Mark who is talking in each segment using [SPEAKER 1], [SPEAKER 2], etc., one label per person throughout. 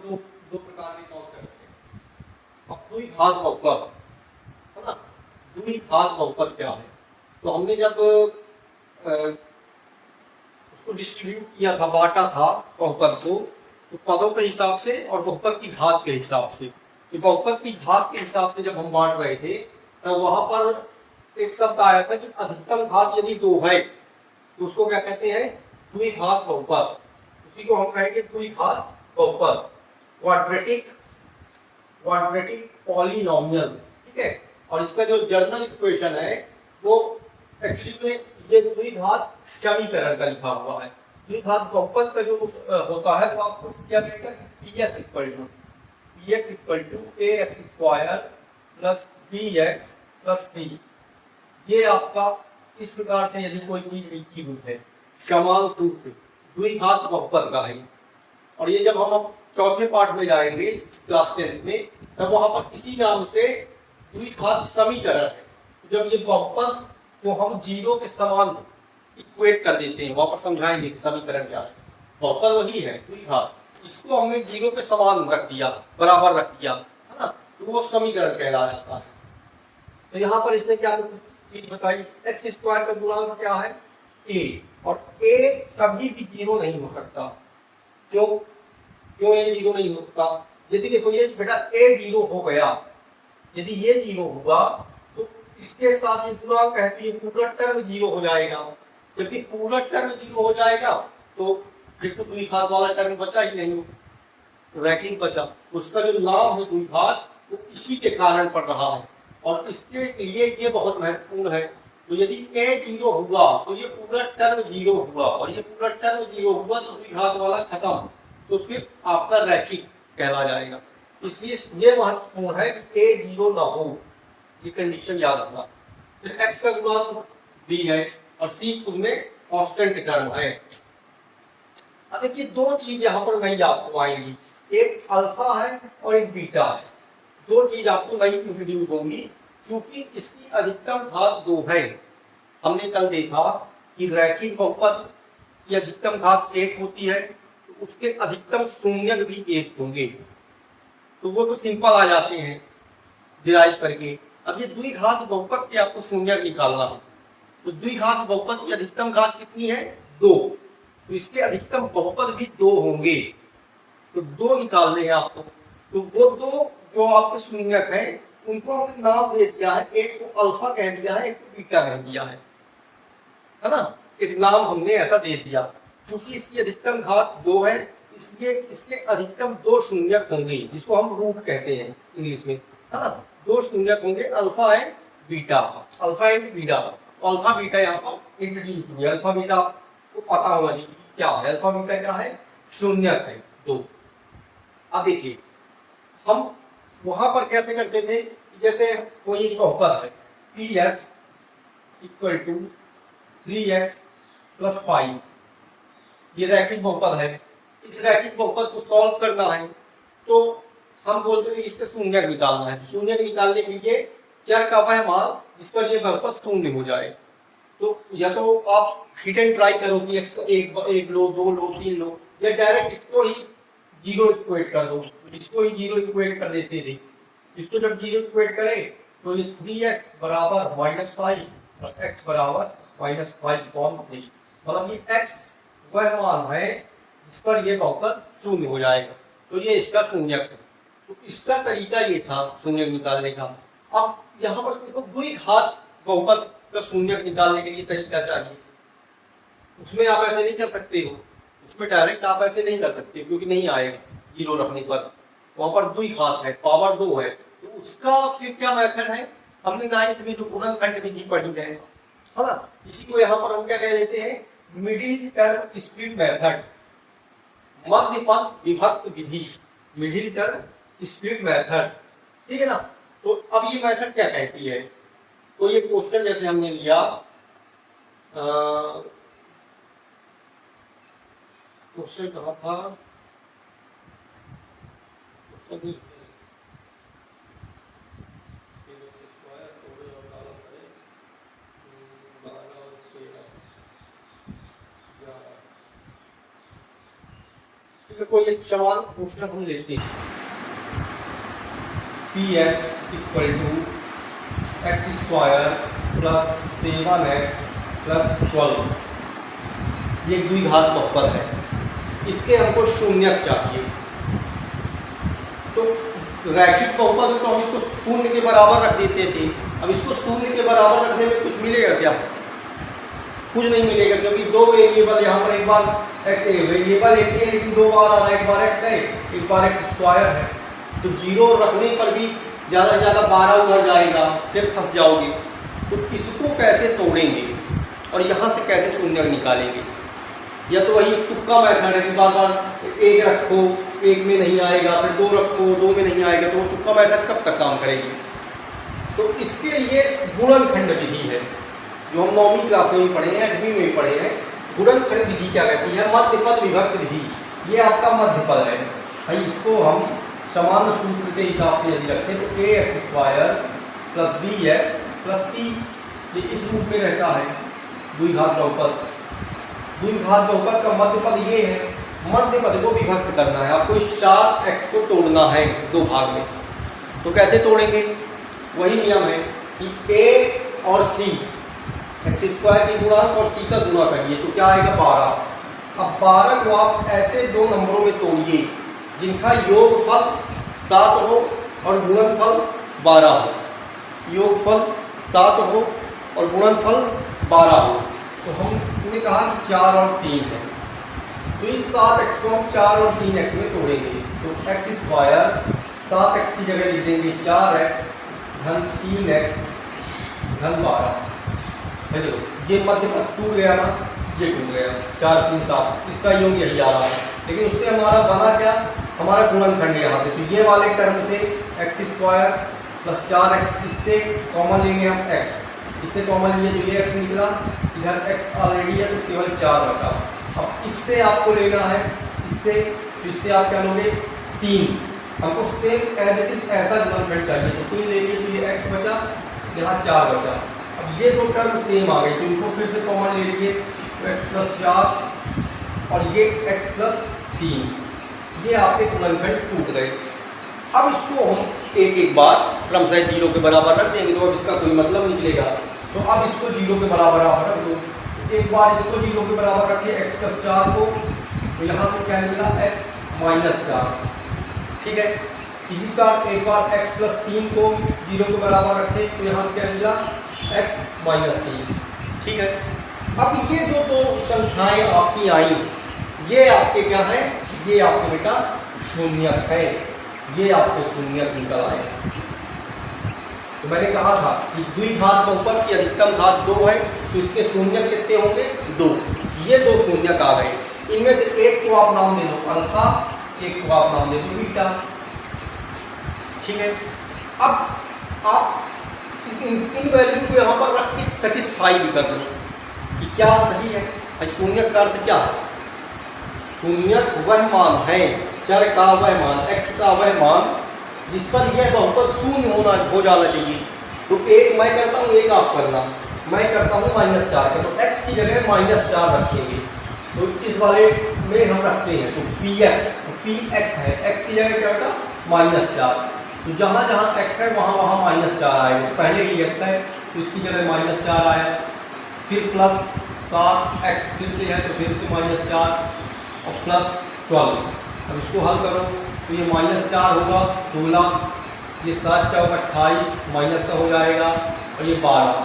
[SPEAKER 1] दो दो प्रकार के कॉन्सेप्ट हैं। अब द्विघात बहुपद है ना, द्विघात बहुपद क्या है? तो हमने जब उसको डिस्ट्रीब्यूट किया था, बांटा था बहुपद को, तो पदों के हिसाब से और बहुपद की घात के हिसाब से। तो बहुपद की घात के हिसाब से जब हम बांट रहे थे तो वहां पर एक शब्द आया था कि अधिकतम घात यदि 2 है तो उसको क्या कहते हैं? द्विघात बहुपद। उसी को हम कहेंगे द्विघात बहुपद, क्वाड्रेटिक क्वाड्रेटिक पॉलिनोमियल। ठीक है, और इसका जो जर्नल इक्वेशन है वो एक्चुअली में ये द्विघात समीकरण का लिखा हुआ है। द्विघात बहुपद का जो होता है वो आपको क्या कहता है? px equal to ax square plus bx plus c। ये आपका इस प्रकार से यदि कोई चीज लिखी हुई है समान सूत्र द्विघात बहुपद का है। और ये जब हम चौथे पाठ में जाएंगे क्लास 10 में, तब वहां पर इसी नाम से द्विघात समीकरण है। जब ये बहुपद को हम जीरो के समान इक्वेट कर देते हैं, वहां पर समझाएंगे कि समीकरण क्या है। बहुपद वही है द्विघात, इसको हमने जीरो के समान रख दिया, बराबर रख दिया, है ना, तो वो समीकरण कहलाया जाता है। तो यहाँ पर इसने क्या चीज बताई? एक्स स्क्वायर का गुणांक क्या है? a, और a कभी भी जीरो नहीं हो सकता। क्यों क्यों a जीरो नहीं हो सकता? यदि देखो ये बेटा a जीरो हो गया, यदि ये जीरो हुआ तो इसके साथ ये गुणांक है तो ये पूरा टर्म जीरो हो जाएगा। जबकि पूरा टर्म जीरो हो जाएगा तो फिर तो द्विघात वाला टर्म बचा ही नहीं, रैखिक बचा। उसका जो नाम है द्विघात वो इसी के कारण पड़ रहा है, और इसके लिए ये बहुत महत्वपूर्ण है। तो यदि a जीरो हुआ तो ये पूरा टर्म जीरो हुआ, और ये पूरा टर्म जीरो हुआ तो द्विघात वाला खत्म, तो फिर आपका रैखिक कहला जाएगा। इसलिए ये महत्वपूर्ण है कि a जीरो ना हो, ये कंडीशन याद रखना। फिर x का गुणांक b है और c तुमने कांस्टेंट टर्म है। अब देखिए दो चीज यहाँ पर नई आपको आएंगी, एक अल्फा है और एक बीटा है। दो चीज आपको नई इंट्रोड्यूस होंगी, क्योंकि इसकी अधिकतम घात 2 है। हमने कल देखा कि रैखिक बहुपद की अधिकतम घात 1 होती है, तो उसके अधिकतम शून्यक भी 1 होंगे, तो वो तो सिंपल आ जाते हैं डिराइव करके। अब ये द्विघात बहुपद के आपको शून्यक निकालना है, तो द्विघात बहुपद की अधिकतम घात कितनी है? 2, तो इसके अधिकतम बहुपद भी 2 होंगे, तो 2 निकालने हैं आपको। तो वो दो जो आपके शून्यक है उनको हमने नाम दे दिया है, एक को अल्फा कह दिया है, एक को बीटा कह दिया है ना। एक नाम हमने ऐसा दे दिया, क्योंकि इसकी अधिकतम घात 2 है, इसलिए इसके अधिकतम 2 शून्यक होंगे, जिसको हम रूट कहते हैं इंग्लिश में, है ना। 2 शून्यक होंगे, alpha and beta, alpha and beta. Alpha beta यहाँ पर इंट्रोड्यूस हुए। अल्फा बीटा को पता होना चाहिए क्या है, अल्फा बीटा क्या है? शून्यक है 2। अब देखिए हम वहां पर कैसे करते थे, जैसे कोई बहुपद है px equal to 3x plus 5, ये रैखिक बहुपद है। इस रैखिक बहुपद को सॉल्व करना है तो हम बोलते थे इसका शून्यक निकालना है। शून्यक निकालने के लिए चर का वह मान जिस पर ये बहुपद शून्य हो जाए, तो या तो आप हिट एंड ट्राई करो कि एक लो, 2 लो, 3 लो, या डायरेक्ट इसको ही जीरो इक्वेट कर दो। इसको ही जीरो इक्वेट कर देते थे। इसको जब जीरो इक्वेट करें तो ये 3x बराबर -5 और x बराबर -5 फॉर्म होगी। मतलब ये x वह मान है जिस पर ये बहुपद शून्य हो जाएगा, तो ये इसका शून्यक है। तो इसका तरीका ये था शून्यक निकालने का। अब यहाँ पर देखो द्विघात बहुपद का शून्यक निकालने के लिए तरीका चाहिए। उसमें आप ऐसे नहीं कर सकते हो, उसमें डायरेक्ट आप ऐसे नहीं कर सकते क्योंकि नहीं आएगा जीरो रखने पर। वहां पर द्विघात है, पावर 2 है, तो उसका फिर क्या मेथड है? हमने 9th में जो गुणनखंड विधि पढ़ी है ना, इसी को यहाँ पर हम क्या कह देते हैं? मिडिल टर्म स्प्लिट मेथड, मध्य पथ विभक्त विधि, मिडिल टर्म स्प्लिट मेथड। ठीक है ना। तो अब ये मेथड क्या कहती है? तो ये क्वेश्चन जैसे हमने लिया, क्वेश्चन कहाँ था? कोई एक समान क्वेश्चन हम लेते हैं, P X equal to X square plus 7x plus 12, ये द्विघात बहुपद है, इसके हमको शून्यक चाहिए। तो रैखिक बहुपद में तो हम इसको शून्य के बराबर रख देते थे, अब इसको शून्य के बराबर रखने में कुछ मिलेगा क्या? कुछ नहीं मिलेगा, क्योंकि दो वेरिएबल यहाँ पर एक बार वेरिएबल एक ही है लेकिन दो बार आ रहा है, एक बार एक्स है एक बार एक्स स्क्वायर है, तो जीरो रखने पर भी ज़्यादा से ज़्यादा 12 उधर जाएगा, फिर फंस जाओगे। तो इसको कैसे तोड़ेंगे और यहाँ से कैसे शून्य निकालेंगे? या तो वही तुक्का मेथड है कि बार बार एक रखो, एक में नहीं आएगा, फिर दो रखो, दो में नहीं आएगा, तो वो तुक्का मेथड कब तक काम करेगी? तो इसके लिए गुणनखंड विधि है, जो हम 9वीं क्लास में भी पढ़े हैं, 8वीं में भी पढ़े हैं। गुणनखंड विधि क्या कहती है? मध्यपद विभक्त विधि। ये आपका मध्यपद है भाई, इसको हम समान सूत्र के हिसाब से यदि रखें तो A X square plus B X plus C, ये इस रूप में रहता है द्विघात बहुपद। द्विघात बहुपद का मध्यपद ये है, मध्यपद को विभक्त करना है आपको, इस 4x को तोड़ना है दो भाग में। तो कैसे तोड़ेंगे? वही नियम है कि a और c, एक्स स्क्वायर की गुणांक और c का गुणा करिए तो क्या आएगा? 12। अब 12 को आप ऐसे दो नंबरों में तोड़िए जिनका योगफल 7 हो और गुणनफल 12 हो। योगफल 7 हो और गुणनफल 12 हो। तो हमने कहा कि 4 और 3 है, तो इस 7x को हम 4 और 3x में तोड़ेंगे। तो एक्स स्क्वायर 7x की जगह लिख देंगे 4x धन 3x धन 12। देखो ये मध्यपद टूट गया ना, ये टूट गया, 4 3 7, इसका योग यही आ रहा है, लेकिन उससे हमारा बना क्या? हमारा गुणनखंड यहाँ से, तो ये वाले टर्म से एक्स स्क्वायर प्लस 4x, इससे कॉमन लेंगे हम x, इससे कॉमन लिए तो ये x निकला, इधर x ऑलरेडी है तो केवल 4 बचा। अब इससे आपको लेना है, इससे आप क्या लोगे? 3। हमको सेम एज इट इज ऐसा गुणनखंड चाहिए, तो 3 ले लिए तो ये x बचा, यहाँ 4 बचा। अब ये दो टर्म सेम आ गई तो इनको फिर से कॉमन ले लीजिए, तो x प्लस 4 और ये x प्लस 3, ये आपके गुणनखंड टूट गए। अब इसको हम एक एक बार क्रमशः 0 के बराबर रख देंगे, तो अब इसका कोई मतलब निकलेगा। तो अब इसको 0 के बराबर आप रख दो, एक बार इसको 0 के बराबर रखिए x प्लस 4 को, तो यहाँ से क्या मिला? x माइनस 4, ठीक है। इसी का एक बार x प्लस 3 को 0 के बराबर रखते तो यहाँ से क्या मिला? x माइनस 3, ठीक है। अब ये जो दो संख्याएं आपकी आई, ये आपके क्या है? ये आपके बेटा शून्यक है, ये आपको शून्यक निकल आए। तो मैंने कहा था कि द्विघात बहुपद की अधिकतम घात 2 है, तो इसके शून्यक कितने होंगे? 2। ये दो शून्यक आ गए, इनमें से एक को आप नाम दे दो अल्फा, एक को आप नाम दे दो बीटा, ठीक है। अब आप इन वैल्यू को यहाँ पर रख के सेटिस्फाई भी कर लो कि क्या सही है। शून्यक का अर्थ क्या है? शून्यक वह मान है, चर का वह मान, x का वह मान जिस पर यह बहुपद शून्य हो जाना चाहिए। तो एक मैं करता हूँ, एक आप करना, मैं करता हूँ -4 का, तो x की जगह -4 रखेंगे, तो इस वाले में हम रखते हैं तो px, तो px है, x की जगह क्या बेटा? -4, तो जहाँ जहाँ x है वहाँ वहाँ -4 आएगा। पहले ही x है तो इसकी जगह -4 आया, फिर प्लस 7x फिर से है तो फिर से -4 और प्लस 12। अब इसको हल करो तो ये -4 होगा 16, ये 7 चौक 28 माइनस का हो जाएगा और ये 12।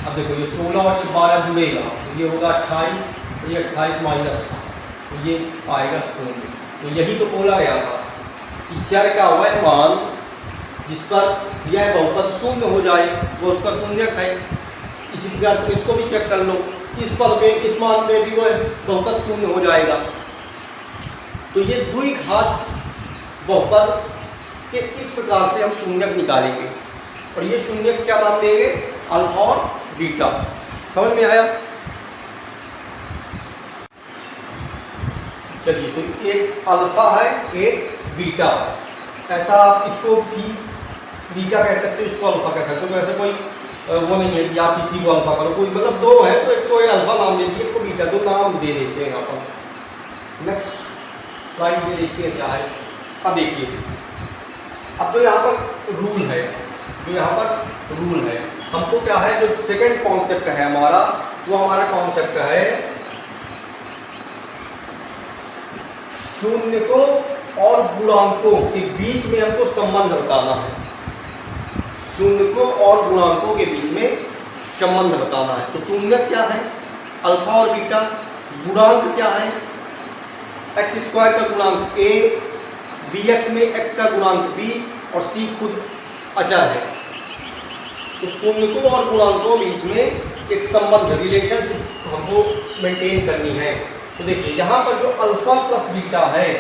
[SPEAKER 1] अब देखो ये 16 और ये 12 जुड़ेगा तो ये होगा 28, तो ये 28 माइनस का, तो ये आएगा 0। तो यही तो बोला गया था कि चर का वह मान जिस पर यह बहुपद शून्य हो जाए वो उसका शून्यक है। इसी प्रकार तुम इसको भी चेक कर लो, इस पद पे, इस मान पे भी वह बहुपद शून्य हो जाएगा। तो ये द्विघात बहुपद के इस प्रकार से हम शून्यक निकालेंगे और ये शून्यक क्या नाम देंगे? अल्फा और बीटा। समझ में आया? चलिए, तो एक अल्फा है, एक बीटा, ऐसा आप इसको भी बीटा कह सकते हो, इसको अल्फा कह सकते हो। तो ऐसे कोई वो नहीं है कि आप इसी को अल्फा करो, कोई मतलब दो है तो एक को अल्फा नाम दे दिए, एक को बीटा, दो नाम दे देते हैं यहाँ पर। नेक्स्ट स्लाइड में देखते हैं क्या है। अब देखिए, अब जो यहाँ पर रूल है, जो यहाँ पर रूल है, हमको क्या है, जो सेकंड कॉन्सेप्ट है हमारा, वो हमारा कॉन्सेप्ट है शून्यकों और गुणांकों के बीच में हमको संबंध बताना है। शून्यकों और गुणांकों के बीच में संबंध बताना है। तो शून्य क्या है, अल्फा और बीटा। गुणांक क्या है, एक्स स्क्वायर का गुणांक ए, बी एक्स में एक्स का गुणांक बी और सी खुद अचर है। तो शून्यकों और गुणांकों के बीच में एक संबंध, रिलेशनशिप हमको मेंटेन करनी है। तो देखिए यहाँ पर जो अल्फा प्लस बीटा है,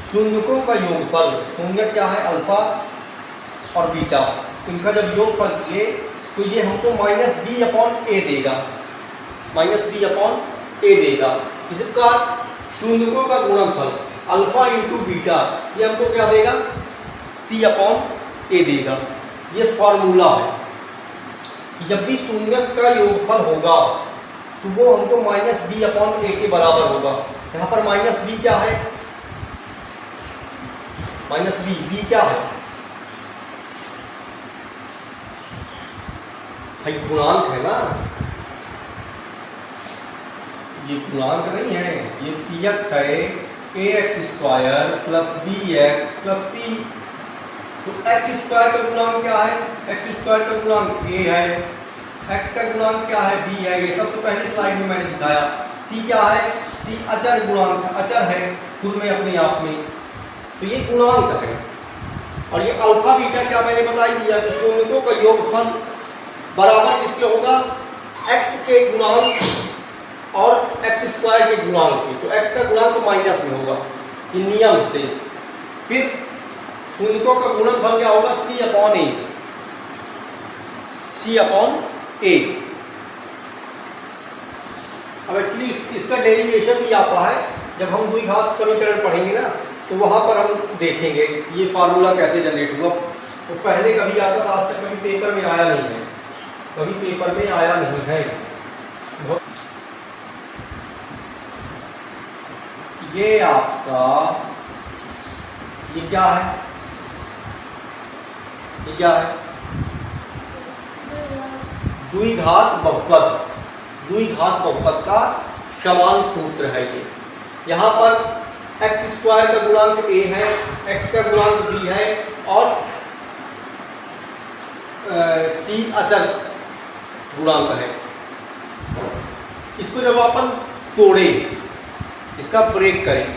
[SPEAKER 1] शून्यकों का योगफल, शून्य क्या है, अल्फा और बीटा, इनका जब योगफल किए तो ये हमको माइनस बी अपॉन ए देगा, माइनस बी अपॉन ए देगा। इसी प्रकार शून्यकों का गुणनफल अल्फा इंटू बीटा, ये हमको क्या देगा, सी अपॉन ए देगा। ये फॉर्मूला है कि जब भी शून्य का योगफल होगा तो वो हमको माइनस बी अपॉन ए के बराबर होगा। यहाँ पर माइनस बी क्या है, माइनस बी क्या है भाई, गुणांक है ना, ये गुणांक नहीं है, ये पी एक्स है, A X square plus B X plus C. तो एक्स स्क्वायर का गुणांक क्या है, एक्स स्क्वायर का गुणांक ए है, एक्स का गुणांक क्या है, बी है। ये सबसे पहली स्लाइड में मैंने दिखाया। सी क्या है, सी अचर गुणांक, अचर है खुद में अपने आप में, तो ये गुणांक है। और ये अल्फा बीटा क्या मैंने बता ही दिया, तो शून्यकों का योगफल बराबर किसके होगा, एक्स के गुणांक और एक्स स्क्वायर के गुणांक की। तो एक्स का गुणांक माइनस में होगा, ये नियम से। फिर शून्यकों का गुणनफल क्या होगा, सी अपॉन ए, सी अपॉन ए। अब एक्चुअली इसका डेरिवेशन भी आता है, जब हम द्विघात समीकरण पढ़ेंगे ना, तो वहां पर हम देखेंगे ये फार्मूला कैसे जनरेट हुआ। तो पहले कभी आता था, आज तक कभी पेपर में आया नहीं है, कभी पेपर में आया नहीं है। ये आपका, ये क्या है, ये क्या है, द्विघात बहुपद, द्विघात बहुपद का समान सूत्र है ये। यहाँ पर एक्स स्क्वायर का गुणांक ए है, एक्स का गुणांक बी है और सी अचर गुणांक है। इसको जब अपन तोड़े, इसका ब्रेक करें,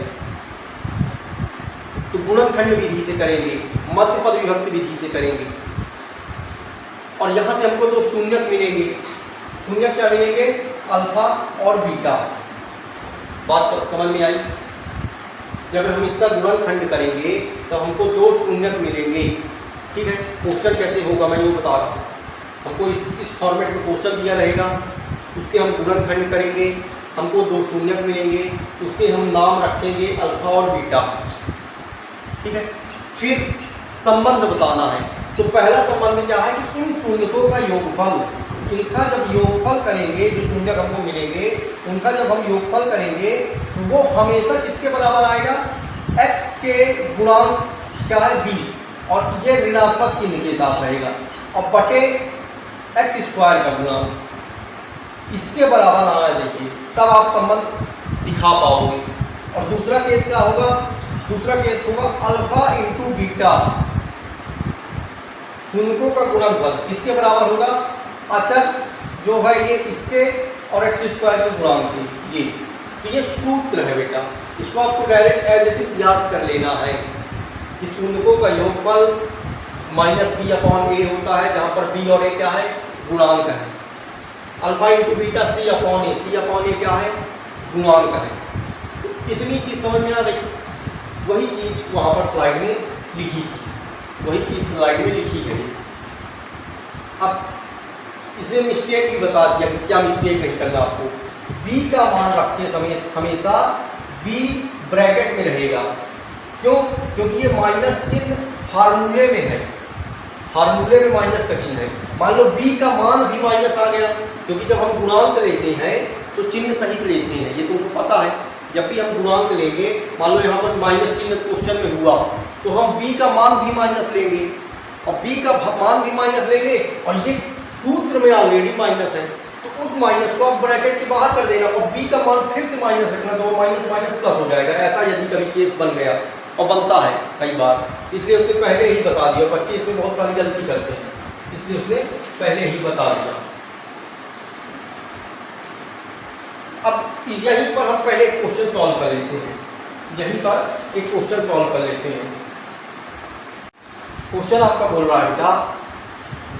[SPEAKER 1] तो गुणनखंड विधि से करेंगे, मध्य पद विभक्ति विधि से करेंगे, और यहां से हमको दो शून्यक मिलेंगे। शून्यक क्या मिलेंगे, अल्फा और बीटा। बात तो समझ में आई। जब हम इसका गुणनखंड करेंगे तो हमको दो शून्यक मिलेंगे। ठीक है, क्वेश्चन कैसे होगा मैं ये बता रहा हूँ। हमको इस फॉर्मेट में क्वेश्चन दिया रहेगा, उसके हम गुणनखंड करेंगे, हमको दो शून्यक मिलेंगे, उसके हम नाम रखेंगे अल्फा और बीटा। ठीक है, फिर संबंध बताना है। तो पहला संबंध क्या है कि इन शून्यकों का योगफल, इनका जब योगफल करेंगे, जो शून्यक हमको मिलेंगे उनका जब हम योगफल करेंगे तो वो हमेशा किसके बराबर आएगा, x के गुणांक क्या है b, और ये ऋणात्मक चिन्ह के साथ रहेगा, और बटे एक्स स्क्वायर का गुणांक इसके बराबर आना चाहिए, तब आप संबंध दिखा पाओगे। और दूसरा केस क्या होगा, दूसरा केस होगा अल्फा इंटू बीटा, शून्यकों का गुणनफल इसके बराबर होगा, अचर जो है ये इसके और एक्स स्क्वायर के गुणांक की। ये सूत्र है बेटा, इसको आपको डायरेक्ट एज इट इज याद कर लेना है कि शून्यकों का योगफल माइनस बी अपॉन ए होता है, जहां पर बी और ए क्या है, गुणांक है। अल्फा इंटू बीटा सी अपॉन ए, सी अपॉन ए क्या है, गुणांक है। तो इतनी चीज समझ में आ गई। वही चीज वहां पर स्लाइड में लिखी थी, वही चीज स्लाइड में लिखी है। अब इसने मिस्टेक भी बता दिया कि क्या मिस्टेक नहीं करना आपको। b का मान रखते समय हमेशा b ब्रैकेट में रहेगा। क्यों, क्योंकि ये माइनस चिन्ह फार्मूले में है, फार्मूले में माइनस का चिन्ह है। मान लो b का मान भी माइनस आ गया, क्योंकि जब हम गुणांक लेते हैं तो चिन्ह सहित लेते हैं, ये तुमको पता है। जब भी हम गुणांक लेंगे, मान लो यहाँ पर माइनस चिन्ह क्वेश्चन में हुआ, तो हम b का मान भी माइनस लेंगे और b का मान भी माइनस लेंगे, और ये सूत्र में ऑलरेडी माइनस है, तो उस माइनस को आप ब्रैकेट के बाहर कर देना और b का मान फिर से माइनस रखना, तो माइनस माइनस प्लस हो जाएगा। ऐसा यदि कभी केस बन गया, और बनता है कई बार, इसलिए उसने पहले ही बता दिया। बच्चे इसमें बहुत सारी गलती करते हैं, इसलिए उसने पहले ही बता दिया। अब यहीं पर हम पहले एक क्वेश्चन सॉल्व कर लेते हैं, यहीं पर एक क्वेश्चन सॉल्व कर लेते हैं। क्वेश्चन आपका बोल रहा है बेटा,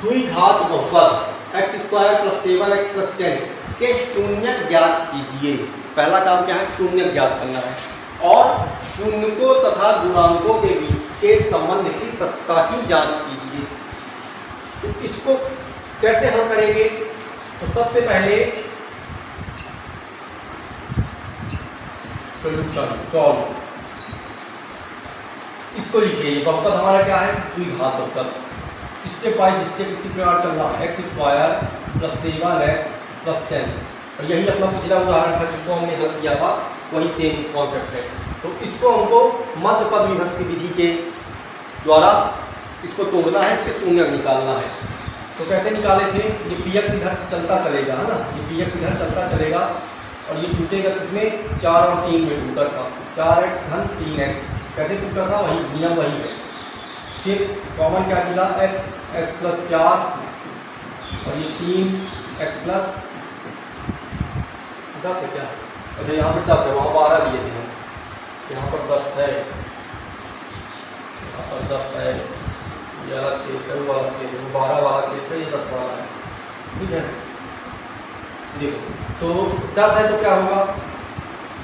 [SPEAKER 1] द्विघात बहुपद x square plus 7x plus 10 के शून्य ज्ञात कीजिए। पहला काम क्या है, शून्य ज्ञात करना है, और शून्यकों तथा गुणांकों के बीच के संबंध की सत्ता की जांच कीजिए। तो इसको कैसे हल करेंगे, तो सबसे पहले सॉल्यूशन सॉल्व, इसको लिखिए। ये बहुपद हमारा क्या है, द्विघात बहुपद। स्टेप बाय स्टेप इसी प्रकार चल रहा है, x square plus 7x plus 10, और यही अपना पिछला उदाहरण था जिसको हमने हल किया था, वही सेम कॉन्सेप्ट है। तो इसको हमको मध्य पद विभक्ति विधि के द्वारा इसको तोड़ना है, इसके शून्य निकालना है। तो कैसे निकाले थे, ये px इधर चलता चलेगा, है ना, ये px इधर चलता चलेगा और ये टूटेगा किसमें, 4 और 3 में टूटा था, 4x धन 3x, कैसे टूटा था, वही नियम वही है। फिर कॉमन क्या मिला, x प्लस 4 और ये 3x प्लस 10 है क्या, अच्छा यहाँ पर 10 है, वहाँ 12 लिए थे, यहाँ पर 10 है, यहाँ पर 10 है, ये अलग केस है, वो अलग केस है, 12 वाला केस है, ये 10 वाला है, ठीक है। देखो तो 10 है तो क्या होगा,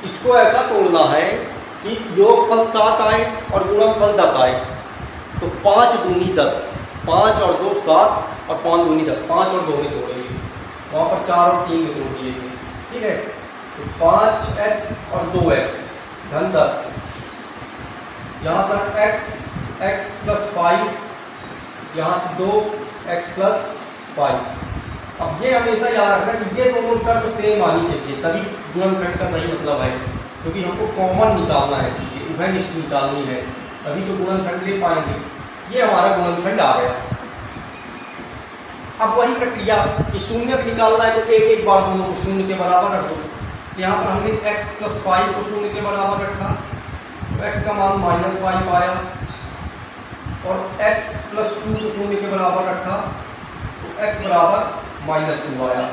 [SPEAKER 1] इसको ऐसा तोड़ना है कि योगफल 7 आए और गुणनफल 10 आए, तो 5 दूनी 10, 5 और 2 7 और 5 दूनी 10, 5 और 2 में तोड़ेंगे, वहाँ पर 4 और 3 में तोड़ दिए, ठीक है। तो 5x और 2x धन 10, यहाँ सर x प्लस 5, यहाँ से 2x प्लस 5। अब ये हमेशा याद रखना कि ये दोनों टर्म सेम आनी चाहिए, तभी गुणनखंड का सही मतलब है, क्योंकि हमको कॉमन निकालना है चीज़ें, उभयनिष्ठ निकालनी है, तभी तो गुणनखंड ले पाएंगे। ये हमारा गुणनखंड आ गया। अब वही प्रक्रिया कि शून्य निकालना है, तो एक बार दोनों को शून्य के बराबर रख दो। यहाँ पर हमने x प्लस 5 को शून्य के बराबर रखा, तो x का मान -5 आया, और x प्लस 2 को शून्य के बराबर रखा, तो x बराबर -2 आया।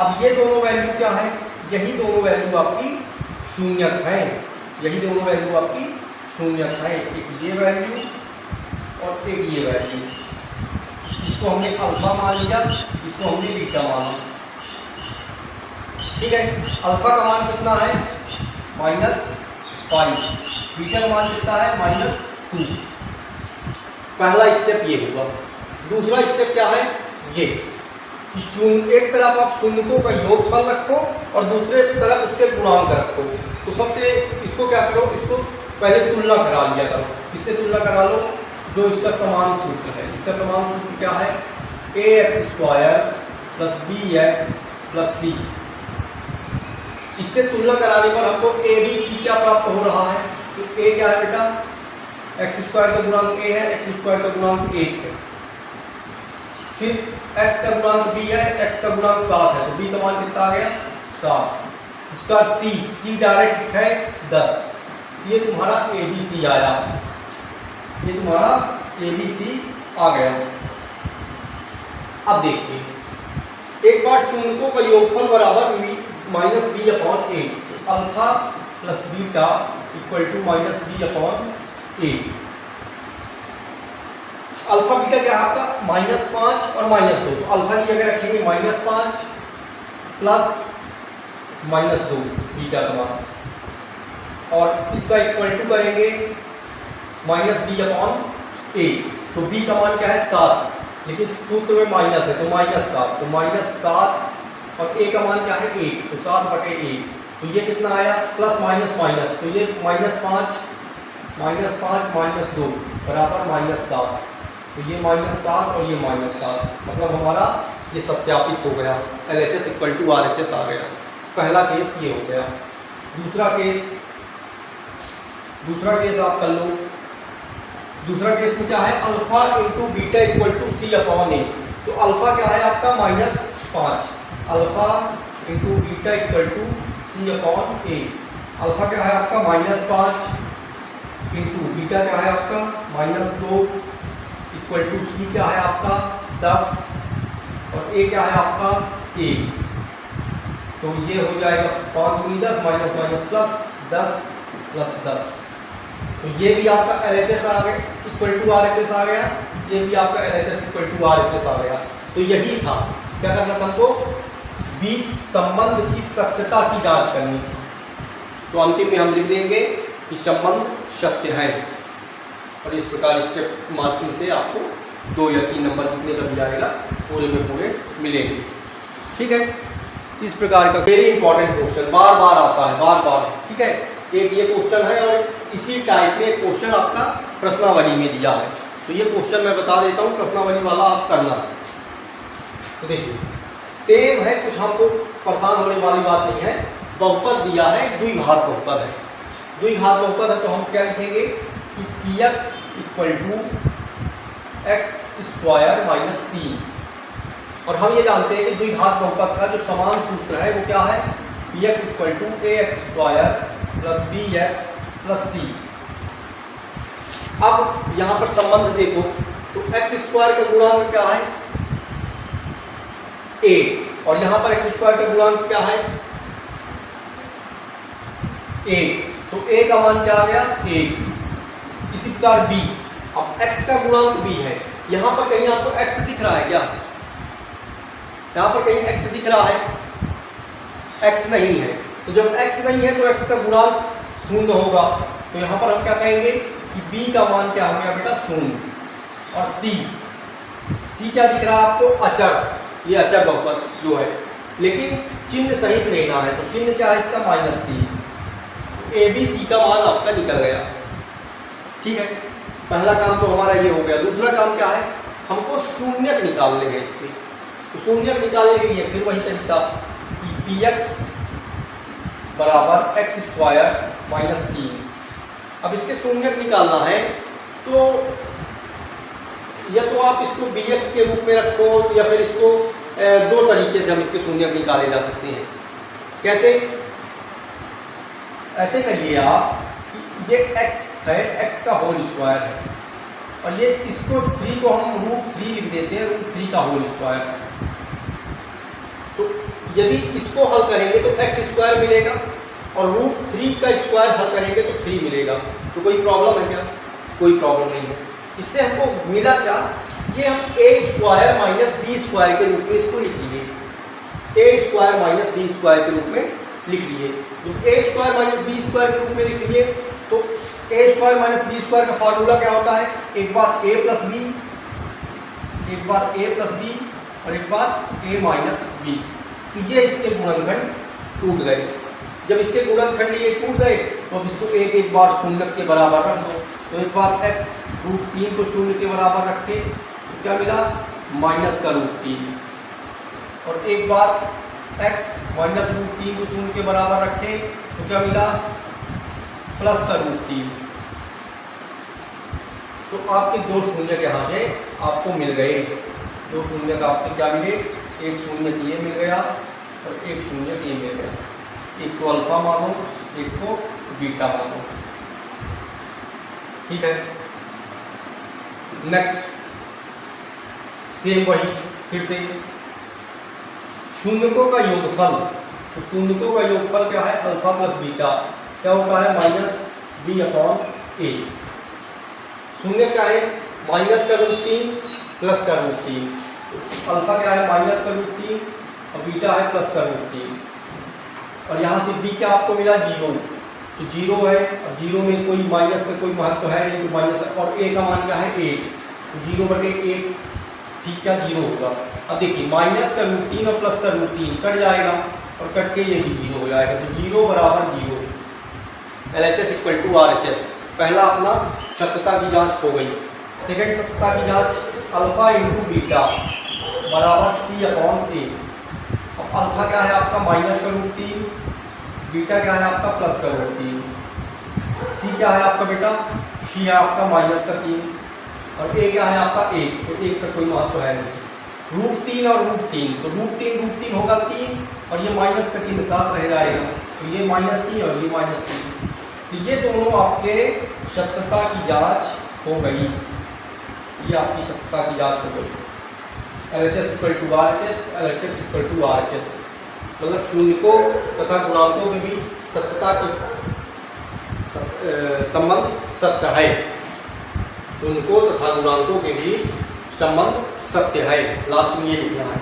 [SPEAKER 1] अब ये दोनों वैल्यू क्या है, यही दोनों वैल्यू आपकी शून्यक है, यही दोनों वैल्यू आपकी शून्यक है, एक ये वैल्यू और एक ये वैल्यू। इसको हमने अल्फा मान लिया, इसको हमने बीटा माना, ठीक है। अल्फा का मान कितना है, -5, बीटा का मान कितना है, -2। पहला स्टेप ये हुआ। दूसरा स्टेप क्या है, ये शून्य, एक तरफ आप शून्यकों का योगफल रखो और दूसरे तरफ उसके गुणांक रखो। तो सबसे इसको क्या करो, इसको पहले तुलना करा लिया करो। इससे तुलना करा लो जो इसका समान सूत्र है। इसका समान सूत्र क्या है, ax square plus bx plus c। इससे तुलना कराने पर हमको a b c क्या प्राप्त हो रहा है, तो a क्या है बेटा, x स्क्वायर का गुणांक a है, x स्क्वायर का गुणांक 1 है, फिर x का गुणांक b है, x का गुणांक 7 है, तो b का मान कितना आ गया, 7। इसका c डायरेक्ट है 10। ये तुम्हारा ABC आया, ये तुम्हारा ABC आ गया। अब देखिए, एक बार शून्यकों का योगफल बराबर -b/a, alpha plus beta equal to -b/a। Alpha beta क्या है आपका, -5 और -2, तो अल्फा की जगह रखेंगे -5 प्लस -2 बीटा का मान, और इसका इक्वल टू करेंगे -b/a। तो b का मान क्या है, 7, लेकिन सूत्र में माइनस है तो -7, तो -7 और a का मान क्या है, 1, तो 7/1। तो ये कितना आया, प्लस माइनस माइनस, तो ये -5 -2 बराबर -7, तो ये -7 और ये -7, मतलब हमारा ये सत्यापित हो गया, LHS = RHS आ गया। पहला केस ये हो गया। दूसरा केस आप कर लो। दूसरा केस में क्या है, alpha into beta equal to C upon A. तो अल्फा क्या है आपका -5, alpha into beta equal to C upon A. Alpha क्या है आपका -5 इंटू बीटा क्या है आपका -2 इक्वल टू सी क्या है आपका 10 और ए क्या है आपका 1। तो ये हो जाएगा 5 दूनी 10 माइनस माइनस प्लस 10 प्लस 10। तो ये भी आपका LHS आ गया इक्वल टू RHS आ गया, ये भी आपका LHS इक्वल टू RHS आ गया। तो यही था, क्या करना था हमको, बीच संबंध की सत्यता की जांच करनी थी। तो अंतिम में हम लिख देंगे कि संबंध सत्य है, और इस प्रकार स्टेप मार्किंग से आपको 2 या 3 नंबर जितने का भी आएगा पूरे में पूरे मिलेंगे। ठीक है, इस प्रकार का वेरी इंपॉर्टेंट क्वेश्चन बार बार आता है, बार बार। ठीक है, एक ये क्वेश्चन है और इसी टाइप में एक क्वेश्चन आपका प्रश्नावली में दिया है। तो ये क्वेश्चन मैं बता देता हूँ, प्रश्नावली वाला आप करना। तो देखिए सेम है, कुछ हमको परेशान होने वाली बात नहीं है। बहुपद दिया है, द्विघात बहुपद है। द्विघात बहुपद है तो हम क्या लिखेंगे कि px equal to X square minus 3। और हम ये जानते हैं कि द्विघात बहुपद का जो समान सूत्र है वो क्या है, px equal to ax square plus bx plus c। अब यहाँ पर संबंध देखो, तो x स्क्वायर का गुणांक क्या है a, और यहाँ पर x स्क्वायर का गुणांक क्या है a। तो a का मान क्या आ गया 1। इसी प्रकार b, अब x का गुणांक b है। यहाँ पर कहीं आपको x दिख रहा है क्या, यहाँ पर कहीं x दिख रहा है, x नहीं है। तो जब x नहीं है तो x का गुणांक 0 होगा। तो यहाँ पर हम क्या कहेंगे कि b का मान क्या हो गया बेटा 0। और c क्या दिख रहा है आपको, अचर। ये अचर बहुपद जो है, लेकिन चिन्ह सहित लेना है। तो चिन्ह क्या है इसका -3। ABC का मान आपका निकल गया। ठीक है, पहला काम तो हमारा ये हो गया। दूसरा काम क्या है, हमको शून्यक निकालने हैं इसके। तो शून्यक निकालने के लिए फिर वही तरीका कि px बराबर एक्स स्क्वायर माइनस 3। अब इसके शून्यक निकालना है तो या तो आप इसको bx के रूप में रखो, या फिर इसको 2 तरीके से हम इसके शून्यक निकाले जा सकते हैं। कैसे, ऐसे करिए आप कि ये x है, x का होल स्क्वायर है, और ये इसको 3 को हम √3 लिख देते हैं, √3 का होल स्क्वायर। तो यदि इसको हल करेंगे तो एक्स स्क्वायर मिलेगा, और √3 का स्क्वायर हल करेंगे तो 3 मिलेगा। तो कोई प्रॉब्लम है क्या, कोई प्रॉब्लम नहीं है। इससे हमको मिला क्या, ये हम a square minus B square के रूप में इसको लिख लिए, a square minus B square के रूप में लिख लिए। जब a square minus B square के रूप में लिख लिए तो a square minus B square का फार्मूला क्या होता है, एक बार a प्लस बी, एक बार a प्लस बी, और एक बार a माइनस बी। तो ये इसके गुणनखंड टूट गए। जब इसके गुणनखंड ये टूट गए तो अब इसको एक बार शून्य के बराबर रख दो। तो एक बार x √3 को 0 के बराबर रखे तो क्या मिला, माइनस का √3, और एक बार x माइनस √3 को 0 के बराबर रखे तो क्या मिला, प्लस का √3। तो आपके 2 शून्य यहाँ से आपको मिल गए। 2 शून्य का आपसे क्या मिले, एक शून्य ये मिल गया और एक शून्य ये मिल गया। एक को अल्फा मानो, एक को बीटा मानो। ठीक है, नेक्स्ट सेम वही, फिर से शून्यकों का योगफल। तो शून्यकों का योगफल क्या है, अल्फा प्लस बीटा क्या होता है, -b/a। शून्य क्या है, माइनस का √3 प्लस का √3। तो अल्फा क्या है, माइनस का √3 और बीटा है प्लस का √3। और यहाँ से b क्या आपको मिला, 0। तो 0 है, और 0 में कोई माइनस का कोई महत्व है नहीं, तो माइनस, और a का मान क्या है 1। तो 0/1 ठीक क्या 0 होगा। अब देखिए माइनस का √3 और प्लस का √3 कट जाएगा, और कट के ये भी 0 हो जाएगा। तो 0 बराबर 0। LHS equal to RHS। पहला अपना सत्यता की जांच हो गई। सेकंड सत्यता की जांच, अल्फा इंटू बीटा बराबर c/a। अब अल्फा क्या है आपका, माइनस का √3 बीटा क्या है आपका प्लस का रूट 3, सी क्या है आपका बेटा, सी है आपका माइनस का 3, और ए क्या है आपका 1, तो 1 का कोई महत्व है नहीं। रूट 3 और रूट 3, तो रूट 3 होगा 3, और ये माइनस का चिन्ह साथ रह जाएगा, तो ये -3 और ये -3, तो ये दोनों आपके सत्यता की जांच हो गई, ये आपकी सत्यता की जांच हो गई। LHS = RHS, LHS = RHS, मतलब शून्यकों तथा गुणांकों के बीच सत्यता की संबंध सत्य है, शून्यकों तथा गुणांकों के बीच संबंध सत्य है। लास्ट में ये लिखना है,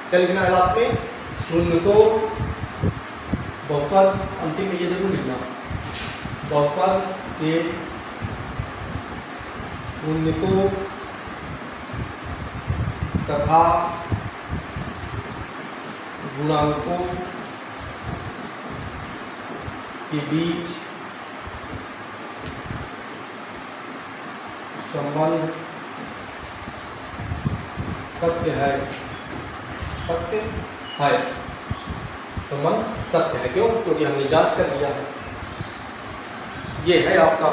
[SPEAKER 1] क्या लिखना है लास्ट में, शून्यकों बहुपद, अंतिम में ये जरूर लिखना, बहुपद के शून्यकों तथा गुणांकों के बीच संबंध सत्य है, सत्य है, संबंध सत्य है। क्यों? क्योंकि हमने जांच कर लिया है। ये है आपका